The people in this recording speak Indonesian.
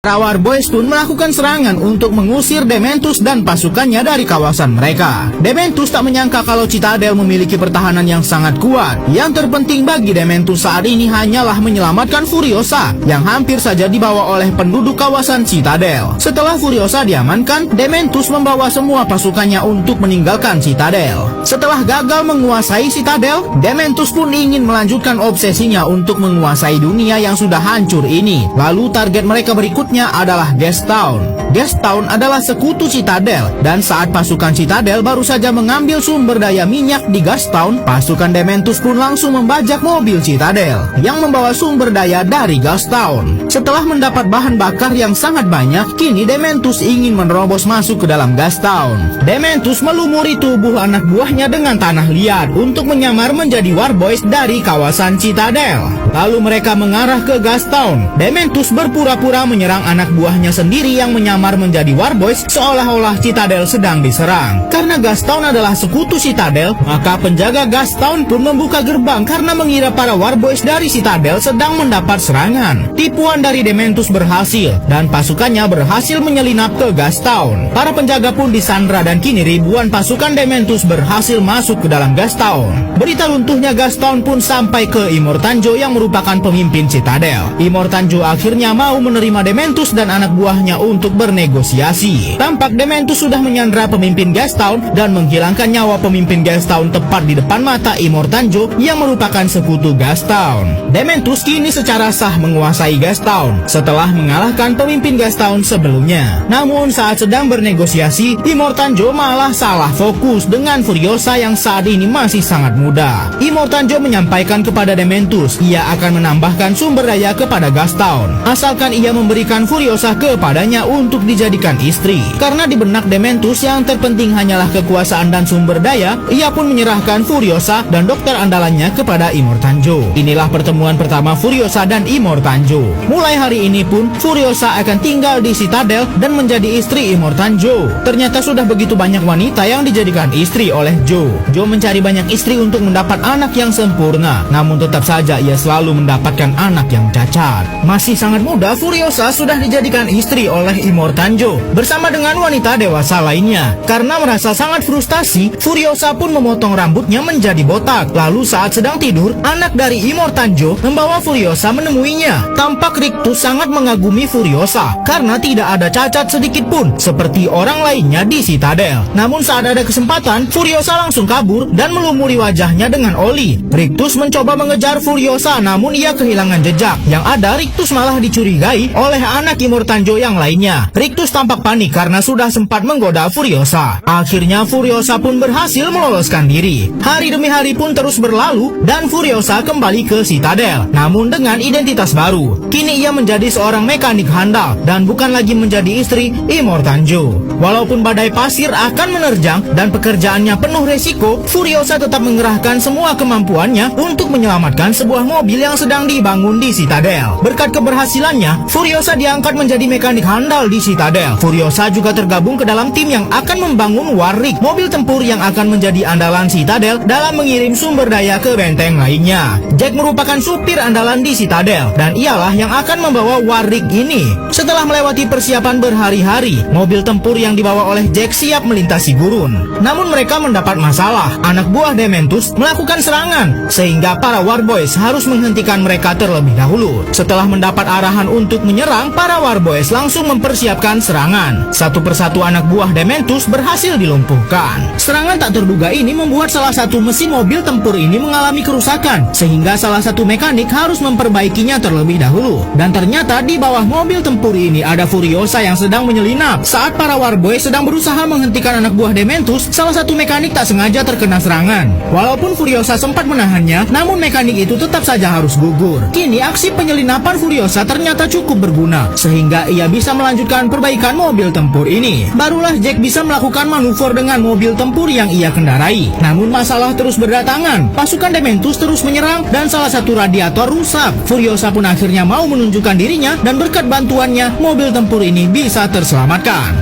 Para Warboys pun melakukan serangan untuk mengusir Dementus dan pasukannya dari kawasan mereka. Dementus tak menyangka kalau Citadel memiliki pertahanan yang sangat kuat. Yang terpenting bagi Dementus saat ini hanyalah menyelamatkan Furiosa yang hampir saja dibawa oleh penduduk kawasan Citadel. Setelah Furiosa diamankan, Dementus membawa semua pasukannya untuk meninggalkan Citadel. Setelah gagal menguasai Citadel, Dementus pun ingin melanjutkan obsesinya untuk menguasai dunia yang sudah hancur ini. Lalu target mereka berikutnya adalah Gastown. Gastown adalah sekutu Citadel, dan saat pasukan Citadel baru saja mengambil sumber daya minyak di Gastown, pasukan Dementus pun langsung membajak mobil Citadel yang membawa sumber daya dari Gastown. Setelah mendapat bahan bakar yang sangat banyak, kini Dementus ingin menerobos masuk ke dalam Gastown. Dementus melumuri tubuh anak buahnya dengan tanah liat untuk menyamar menjadi Warboys dari kawasan Citadel. Lalu mereka mengarah ke Gastown. Dementus berpura-pura menyerang anak buahnya sendiri yang menyamar menjadi Warboys seolah-olah Citadel sedang diserang. Karena Gastown adalah sekutu Citadel, maka penjaga Gastown pun membuka gerbang karena mengira para Warboys dari Citadel sedang mendapat serangan. Tipuan dari Dementus berhasil dan pasukannya berhasil menyelinap ke Gastown. Para penjaga pun disandra dan kini ribuan pasukan Dementus berhasil masuk ke dalam Gastown. Berita runtuhnya Gastown pun sampai ke Immortanjo yang merupakan pemimpin Citadel. Immortanjo akhirnya mau menerima Dementus dan anak buahnya untuk bernegosiasi. Tampak Dementus sudah menyandra pemimpin Gastown dan menghilangkan nyawa pemimpin Gastown tepat di depan mata Immortanjo yang merupakan sekutu Gastown. Dementus kini secara sah menguasai Gastown setelah mengalahkan pemimpin Gastown sebelumnya. Namun saat sedang bernegosiasi, Immortanjo malah salah fokus dengan Furiosa yang saat ini masih sangat muda. Immortanjo menyampaikan kepada Dementus ia akan menambahkan sumber daya kepada Gastown asalkan ia memberikan Furiosa kepadanya untuk dijadikan istri. Karena di benak Dementus yang terpenting hanyalah kekuasaan dan sumber daya, ia pun menyerahkan Furiosa dan dokter andalannya kepada Immortanjo. Inilah pertemuan pertama Furiosa dan Immortanjo. Mulai hari ini pun Furiosa akan tinggal di Citadel dan menjadi istri Immortanjo. Ternyata sudah begitu banyak wanita yang dijadikan istri oleh Joe. Joe mencari banyak istri untuk mendapat anak yang sempurna, namun tetap saja ia selalu mendapatkan anak yang cacat. Masih sangat muda, Furiosa sudah dijadikan istri oleh Immortanjo bersama dengan wanita dewasa lainnya. Karena merasa sangat frustasi, Furiosa pun memotong rambutnya menjadi botak. Lalu saat sedang tidur, anak dari Immortanjo membawa Furiosa menemuinya. Tampak Rictus sangat mengagumi Furiosa karena tidak ada cacat sedikit pun seperti orang lainnya di Citadel. Namun saat ada kesempatan, Furiosa langsung kabur dan melumuri wajahnya dengan oli. Rictus mencoba mengejar Furiosa, namun ia kehilangan jejak. Yang ada, Rictus malah dicurigai oleh anak Immortanjo yang lainnya. Rictus tampak panik karena sudah sempat menggoda Furiosa. Akhirnya Furiosa pun berhasil meloloskan diri. Hari demi hari pun terus berlalu dan Furiosa kembali ke Citadel, namun dengan identitas baru. Kini ia menjadi seorang mekanik handal dan bukan lagi menjadi istri Immortanjo. Walaupun badai pasir akan menerjang dan pekerjaannya penuh resiko, Furiosa tetap mengerahkan semua kemampuannya untuk menyelamatkan sebuah mobil yang sedang dibangun di Citadel. Berkat keberhasilannya, Furiosa diangkat menjadi mekanik handal di Citadel. Furiosa juga tergabung ke dalam tim yang akan membangun Warrick, mobil tempur yang akan menjadi andalan Citadel dalam mengirim sumber daya ke benteng lainnya. Jack merupakan supir andalan di Citadel dan ialah yang akan membawa Warrick ini. Setelah melewati persiapan berhari-hari, mobil tempur yang dibawa oleh Jack siap melintasi gurun. Namun mereka mendapat masalah. Anak buah Dementus melakukan serangan sehingga para Warboys harus menghentikan mereka terlebih dahulu. Setelah mendapat arahan untuk menyerang, para Warboys langsung mempersiapkan serangan. Satu persatu anak buah Dementus berhasil dilumpuhkan. Serangan tak terduga ini membuat salah satu mesin mobil tempur ini mengalami kerusakan sehingga salah satu mekanik harus memperbaikinya terlebih dahulu. Dan ternyata di bawah mobil tempur ini ada Furiosa yang sedang menyelinap. Saat para Warboys sedang berusaha menghentikan anak buah Dementus, salah satu mekanik tak sengaja terkena serangan. Walaupun Furiosa sempat menahannya, namun mekanik itu tetap saja harus gugur. Kini aksi penyelinapan Furiosa ternyata cukup berguna sehingga ia bisa melanjutkan perbaikan mobil tempur ini. Barulah Jack bisa melakukan manuver dengan mobil tempur yang ia kendarai. Namun masalah terus berdatangan. Pasukan Dementus terus menyerang dan salah satu radiator rusak. Furiosa pun akhirnya mau menunjukkan dirinya dan berkat bantuannya mobil tempur ini bisa terselamatkan.